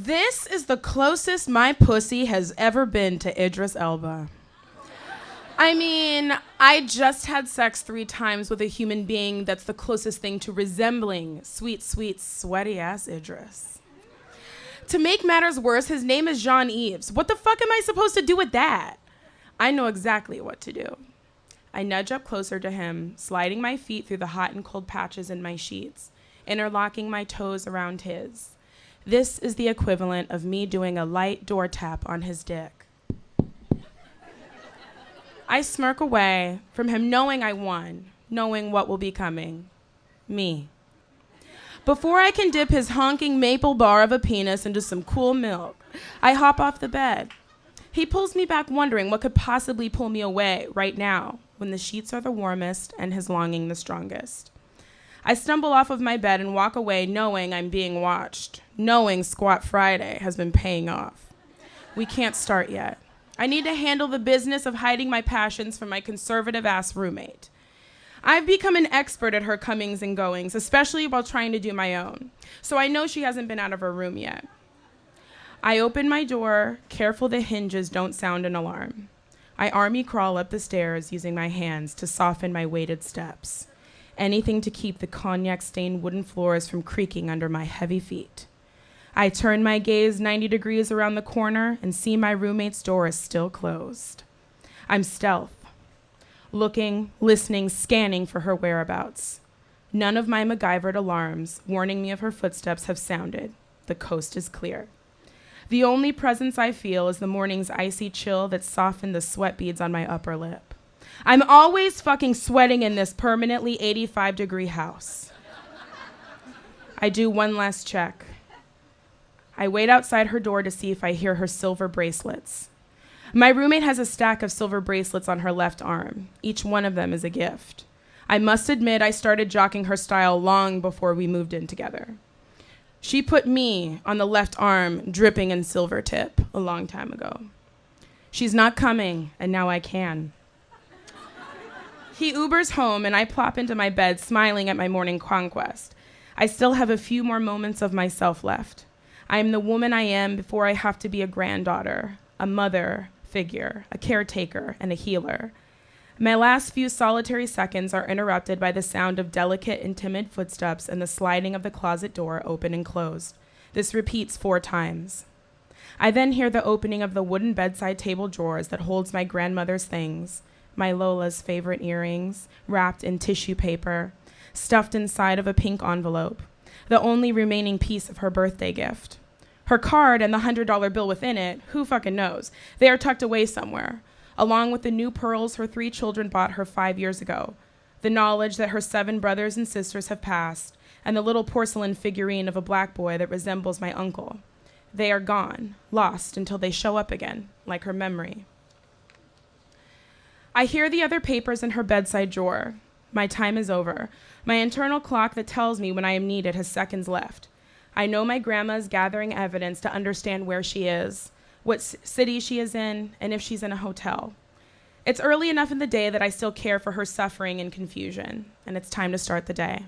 This is the closest my pussy has ever been to Idris Elba. I mean, I just had sex 3 times with a human being that's the closest thing to resembling sweet, sweet, sweaty-ass Idris. To make matters worse, his name is Jean-Yves. What the fuck am I supposed to do with that? I know exactly what to do. I nudge up closer to him, sliding my feet through the hot and cold patches in my sheets, interlocking my toes around his. This is the equivalent of me doing a light door tap on his dick. I smirk away from him, knowing I won, knowing what will be coming. Me. Before I can dip his honking maple bar of a penis into some cool milk, I hop off the bed. He pulls me back, wondering what could possibly pull me away right now, when the sheets are the warmest and his longing the strongest. I stumble off of my bed and walk away knowing I'm being watched, knowing Squat Friday has been paying off. We can't start yet. I need to handle the business of hiding my passions from my conservative-ass roommate. I've become an expert at her comings and goings, especially while trying to do my own, so I know she hasn't been out of her room yet. I open my door, careful the hinges don't sound an alarm. I army crawl up the stairs using my hands to soften my weighted steps. Anything to keep the cognac-stained wooden floors from creaking under my heavy feet. I turn my gaze 90 degrees around the corner and see my roommate's door is still closed. I'm stealth, looking, listening, scanning for her whereabouts. None of my MacGyvered alarms warning me of her footsteps have sounded. The coast is clear. The only presence I feel is the morning's icy chill that softened the sweat beads on my upper lip. I'm always fucking sweating in this permanently 85-degree house. I do one last check. I wait outside her door to see if I hear her silver bracelets. My roommate has a stack of silver bracelets on her left arm. Each one of them is a gift. I must admit I started jocking her style long before we moved in together. She put me on the left arm, dripping in silver tip, a long time ago. She's not coming, and now I can. He Ubers home, and I plop into my bed, smiling at my morning conquest. I still have a few more moments of myself left. I am the woman I am before I have to be a granddaughter, a mother figure, a caretaker, and a healer. My last few solitary seconds are interrupted by the sound of delicate and timid footsteps and the sliding of the closet door open and closed. This repeats 4 times. I then hear the opening of the wooden bedside table drawers that holds my grandmother's things. My Lola's favorite earrings, wrapped in tissue paper, stuffed inside of a pink envelope, the only remaining piece of her birthday gift. Her card and the $100 bill within it, who fucking knows? They are tucked away somewhere, along with the new pearls her 3 children bought her 5 years ago, the knowledge that her 7 brothers and sisters have passed, and the little porcelain figurine of a black boy that resembles my uncle. They are gone, lost until they show up again, like her memory. I hear the other papers in her bedside drawer. My time is over. My internal clock that tells me when I am needed has seconds left. I know my grandma is gathering evidence to understand where she is, what city she is in, and if she's in a hotel. It's early enough in the day that I still care for her suffering and confusion, and it's time to start the day.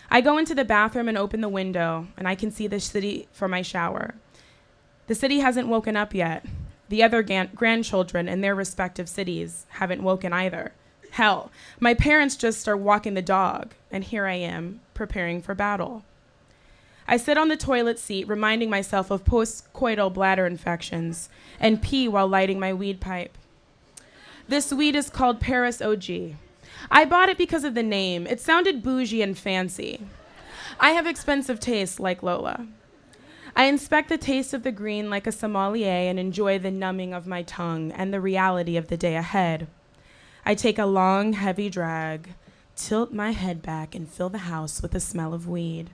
I go into the bathroom and open the window, and I can see the city from my shower. The city hasn't woken up yet. The other grandchildren in their respective cities haven't woken either. Hell, my parents just are walking the dog, and here I am, preparing for battle. I sit on the toilet seat, reminding myself of post-coital bladder infections, and pee while lighting my weed pipe. This weed is called Paris OG. I bought it because of the name. It sounded bougie and fancy. I have expensive tastes like Lola. I inspect the taste of the green like a sommelier and enjoy the numbing of my tongue and the reality of the day ahead. I take a long, heavy drag, tilt my head back, and fill the house with the smell of weed.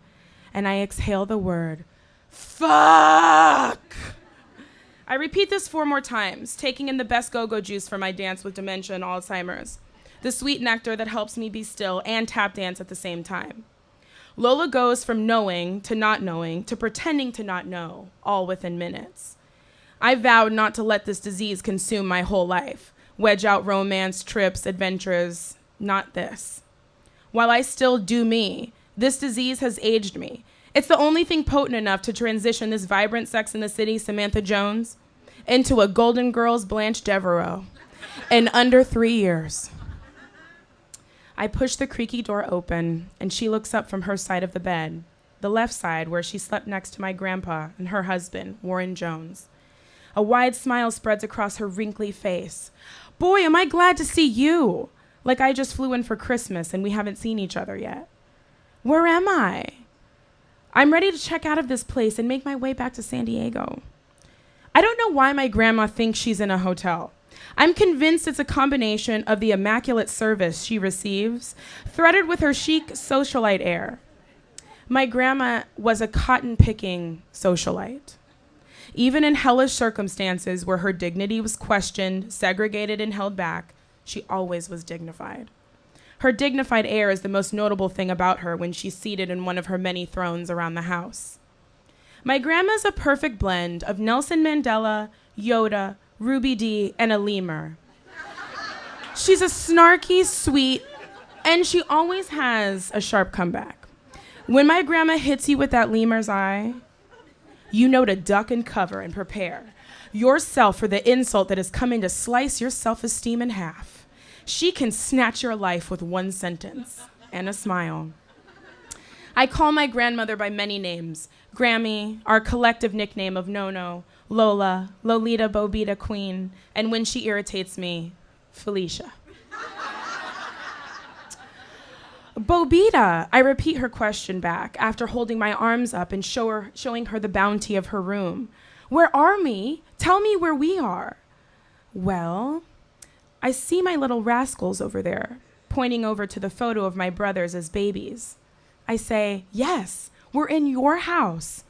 And I exhale the word, fuck! I repeat this 4 more times, taking in the best go-go juice for my dance with dementia and Alzheimer's, the sweet nectar that helps me be still and tap dance at the same time. Lola goes from knowing to pretending to not know, all within minutes. I vowed not to let this disease consume my whole life, wedge out romance, trips, adventures, not this. While I still do me, this disease has aged me, It's the only thing potent enough to transition this vibrant Sex in the City Samantha Jones into a Golden Girls Blanche Devereaux in under 3 years. I push the creaky door open, and she looks up from her side of the bed, the left side where she slept next to my grandpa and her husband, Warren Jones. A wide smile spreads across her wrinkly face. Boy, am I glad to see you. Like I just flew in for Christmas and we haven't seen each other yet. Where am I? I'm ready to check out of this place and make my way back to San Diego. I don't know why my grandma thinks she's in a hotel. I'm convinced it's a combination of the immaculate service she receives, threaded with her chic socialite air. My grandma was a cotton-picking socialite. Even in hellish circumstances where her dignity was questioned, segregated, and held back, she always was dignified. Her dignified air is the most notable thing about her when she's seated in one of her many thrones around the house. My grandma's a perfect blend of Nelson Mandela, Yoda, Ruby Dee, and a lemur. She's a snarky, sweet, and she always has a sharp comeback. When my grandma hits you with that lemur's eye, you know to duck and cover and prepare yourself for the insult that is coming to slice your self-esteem in half. She can snatch your life with one sentence and a smile. I call my grandmother by many names. Grammy, our collective nickname of Nono, Lola, Lolita Bobita Queen, and when she irritates me, Felicia. Bobita, I repeat her question back after holding my arms up and showing her the bounty of her room. Where are we? Tell me where we are. Well, I see my little rascals over there, pointing over to the photo of my brothers as babies. I say, yes, we're in your house.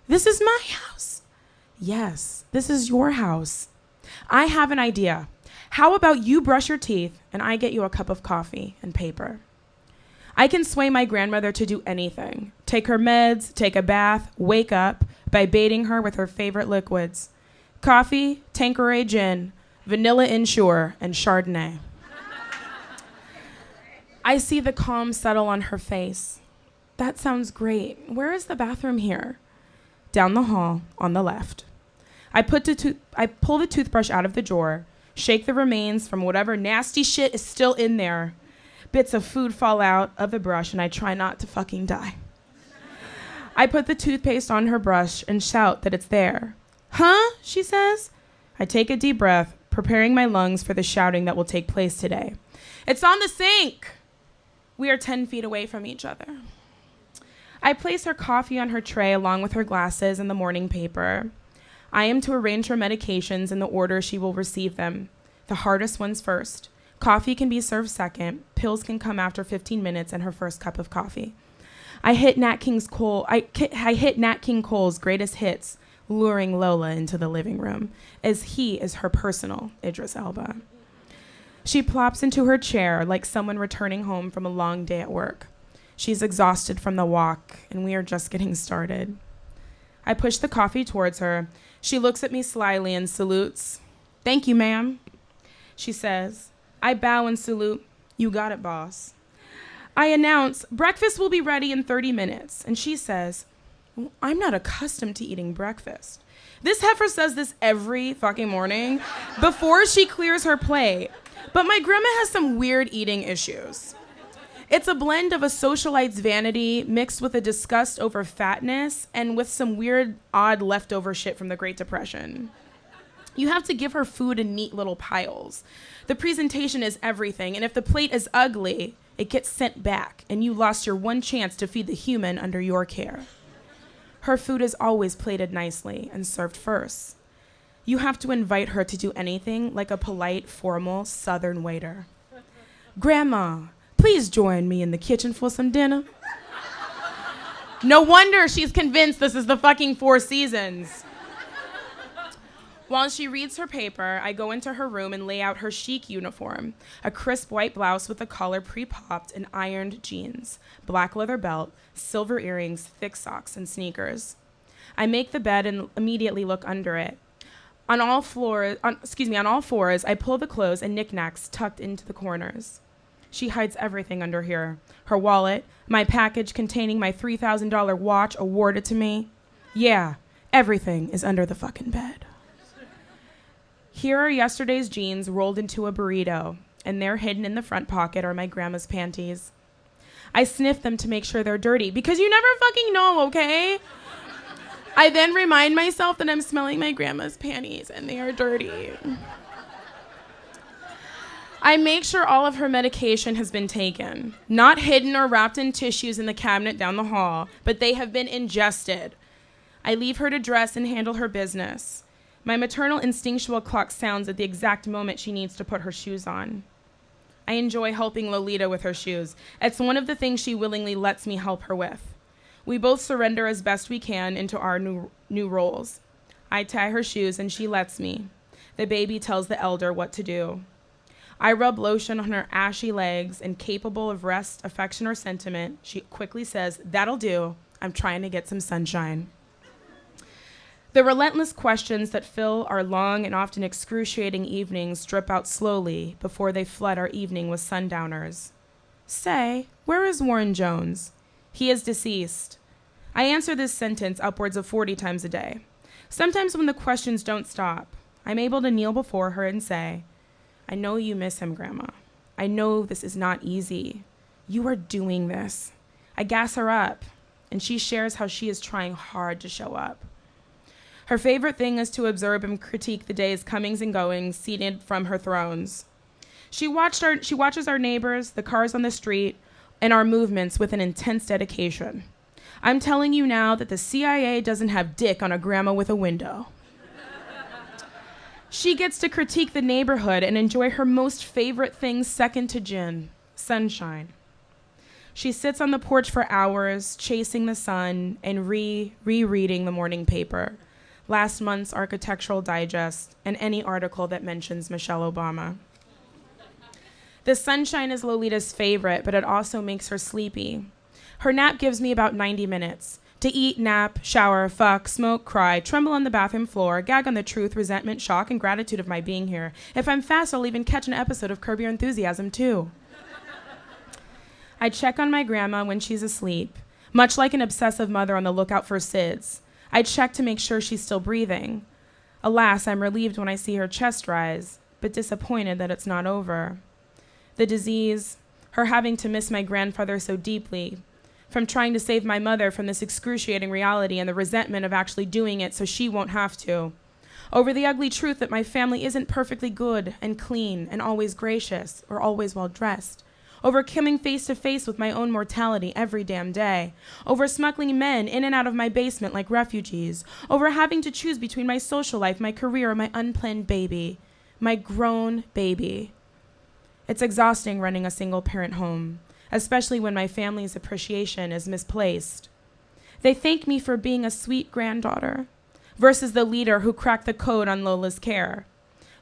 This is my house. Yes, this is your house. I have an idea. How about you brush your teeth and I get you a cup of coffee and paper? I can sway my grandmother to do anything. Take her meds, take a bath, wake up by baiting her with her favorite liquids. Coffee, Tanqueray gin, vanilla Ensure, and Chardonnay. I see the calm settle on her face. That sounds great. Where is the bathroom here? Down the hall, on the left. I pull the toothbrush out of the drawer, shake the remains from whatever nasty shit is still in there. Bits of food fall out of the brush, and I try not to fucking die. I put the toothpaste on her brush and shout that it's there. Huh? She says. I take a deep breath, preparing my lungs for the shouting that will take place today. It's on the sink! We are 10 feet away from each other. I place her coffee on her tray along with her glasses and the morning paper. I am to arrange her medications in the order she will receive them. The hardest ones first. Coffee can be served second. Pills can come after 15 minutes and her first cup of coffee. I hit Nat King Cole's greatest hits, luring Lola into the living room, as he is her personal Idris Elba. She plops into her chair like someone returning home from a long day at work. She's exhausted from the walk, and we are just getting started. I push the coffee towards her. She looks at me slyly and salutes. Thank you, ma'am, she says. I bow and salute. You got it, boss. I announce, breakfast will be ready in 30 minutes. And she says, I'm not accustomed to eating breakfast. This heifer says this every fucking morning before she clears her plate. But my grandma has some weird eating issues. It's a blend of a socialite's vanity mixed with a disgust over fatness and with some weird, odd leftover shit from the Great Depression. You have to give her food in neat little piles. The presentation is everything, and if the plate is ugly, it gets sent back, and you lost your one chance to feed the human under your care. Her food is always plated nicely and served first. You have to invite her to do anything like a polite, formal Southern waiter. Grandma, please join me in the kitchen for some dinner. No wonder she's convinced this is the fucking Four Seasons. While she reads her paper, I go into her room and lay out her chic uniform, a crisp white blouse with a collar pre-popped and ironed jeans, black leather belt, silver earrings, thick socks, and sneakers. I make the bed and immediately look under it. On all fours, I pull the clothes and knickknacks tucked into the corners. She hides everything under here. Her wallet, my package containing my $3,000 watch awarded to me. Yeah, everything is under the fucking bed. Here are yesterday's jeans rolled into a burrito, and there hidden in the front pocket are my grandma's panties. I sniff them to make sure they're dirty, because you never fucking know, okay? I then remind myself that I'm smelling my grandma's panties, and they are dirty. I make sure all of her medication has been taken, not hidden or wrapped in tissues in the cabinet down the hall, but they have been ingested. I leave her to dress and handle her business. My maternal instinctual clock sounds at the exact moment she needs to put her shoes on. I enjoy helping Lolita with her shoes. It's one of the things she willingly lets me help her with. We both surrender as best we can into our new roles. I tie her shoes and she lets me. The baby tells the elder what to do. I rub lotion on her ashy legs, and capable of rest, affection, or sentiment, she quickly says, "That'll do. I'm trying to get some sunshine." The relentless questions that fill our long and often excruciating evenings drip out slowly before they flood our evening with sundowners. Say, where is Warren Jones? He is deceased. I answer this sentence upwards of 40 times a day. Sometimes when the questions don't stop, I'm able to kneel before her and say, I know you miss him, Grandma. I know this is not easy. You are doing this. I gas her up, and she shares how she is trying hard to show up. Her favorite thing is to observe and critique the day's comings and goings seated from her thrones. She watches our neighbors, the cars on the street, and our movements with an intense dedication. I'm telling you now that the CIA doesn't have dick on a grandma with a window. She gets to critique the neighborhood and enjoy her most favorite thing second to gin, sunshine. She sits on the porch for hours, chasing the sun and rereading the morning paper, last month's Architectural Digest, and any article that mentions Michelle Obama. The sunshine is Lolita's favorite, but it also makes her sleepy. Her nap gives me about 90 minutes. To eat, nap, shower, fuck, smoke, cry, tremble on the bathroom floor, gag on the truth, resentment, shock, and gratitude of my being here. If I'm fast, I'll even catch an episode of Curb Your Enthusiasm, too. I check on my grandma when she's asleep, much like an obsessive mother on the lookout for SIDS. I check to make sure she's still breathing. Alas, I'm relieved when I see her chest rise, but disappointed that it's not over. The disease, her having to miss my grandfather so deeply, from trying to save my mother from this excruciating reality and the resentment of actually doing it so she won't have to. Over the ugly truth that my family isn't perfectly good and clean and always gracious or always well-dressed. Over coming face to face with my own mortality every damn day. Over smuggling men in and out of my basement like refugees. Over having to choose between my social life, my career, or my unplanned baby. My grown baby. It's exhausting running a single-parent home, especially when my family's appreciation is misplaced. They thank me for being a sweet granddaughter versus the leader who cracked the code on Lola's care,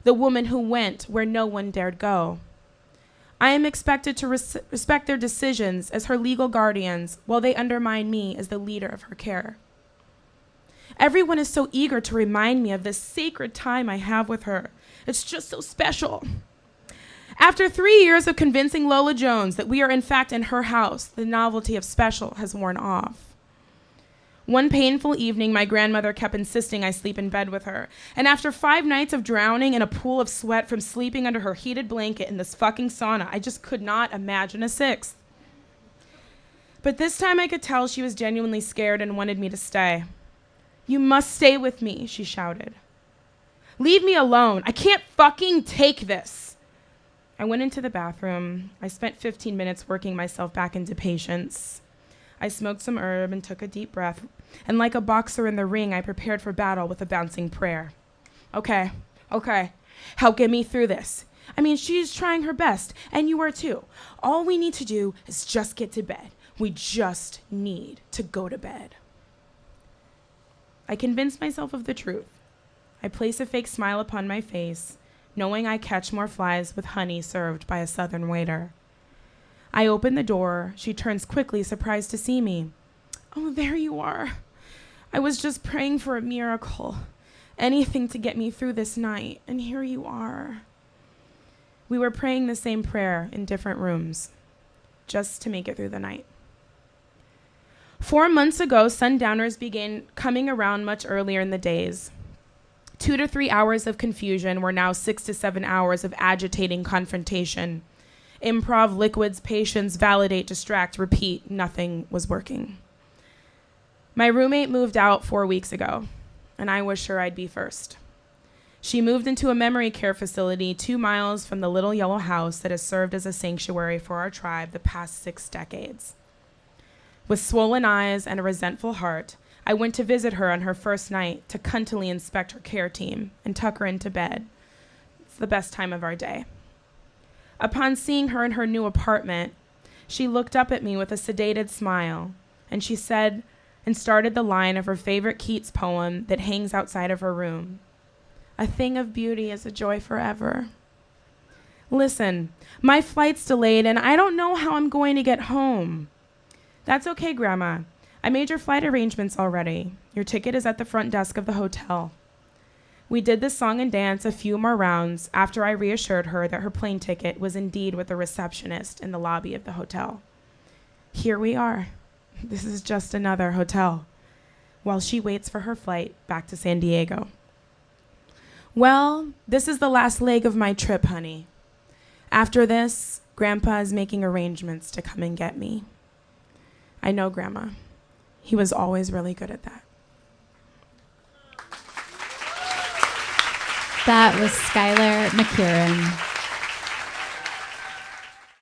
the woman who went where no one dared go. I am expected to respect their decisions as her legal guardians while they undermine me as the leader of her care. Everyone is so eager to remind me of this sacred time I have with her. It's just so special. After 3 years of convincing Lola Jones that we are in fact in her house, the novelty of special has worn off. One painful evening, my grandmother kept insisting I sleep in bed with her, and after 5 nights of drowning in a pool of sweat from sleeping under her heated blanket in this fucking sauna, I just could not imagine a 6th. But this time I could tell she was genuinely scared and wanted me to stay. "You must stay with me," she shouted. "Leave me alone. I can't fucking take this." I went into the bathroom. I spent 15 minutes working myself back into patience. I smoked some herb and took a deep breath, and like a boxer in the ring, I prepared for battle with a bouncing prayer. Okay, help get me through this. I mean, she's trying her best, and you are too. All we need to do is just get to bed. We just need to go to bed. I convinced myself of the truth. I place a fake smile upon my face, knowing I catch more flies with honey served by a southern waiter. I open the door. She turns quickly, surprised to see me. "Oh, there you are. I was just praying for a miracle. Anything to get me through this night, and here you are." We were praying the same prayer in different rooms, just to make it through the night. 4 months ago, sundowners began coming around much earlier in the days. 2 to 3 hours of confusion were now 6 to 7 hours of agitating confrontation. Improv liquids, patience, validate, distract, repeat. Nothing was working. My roommate moved out 4 weeks ago, and I was sure I'd be first. She moved into a memory care facility 2 miles from the little yellow house that has served as a sanctuary for our tribe the past 6 decades. With swollen eyes and a resentful heart, I went to visit her on her first night to cuntily inspect her care team and tuck her into bed. It's the best time of our day. Upon seeing her in her new apartment, she looked up at me with a sedated smile, and she said and started the line of her favorite Keats poem that hangs outside of her room. A thing of beauty is a joy forever. Listen, my flight's delayed, and I don't know how I'm going to get home. That's okay, Grandma. I made your flight arrangements already. Your ticket is at the front desk of the hotel. We did this song and dance a few more rounds after I reassured her that her plane ticket was indeed with the receptionist in the lobby of the hotel. Here we are. This is just another hotel, while she waits for her flight back to San Diego. Well, this is the last leg of my trip, honey. After this, Grandpa is making arrangements to come and get me. I know, Grandma. He was always really good at that. That was Skyler McCurine.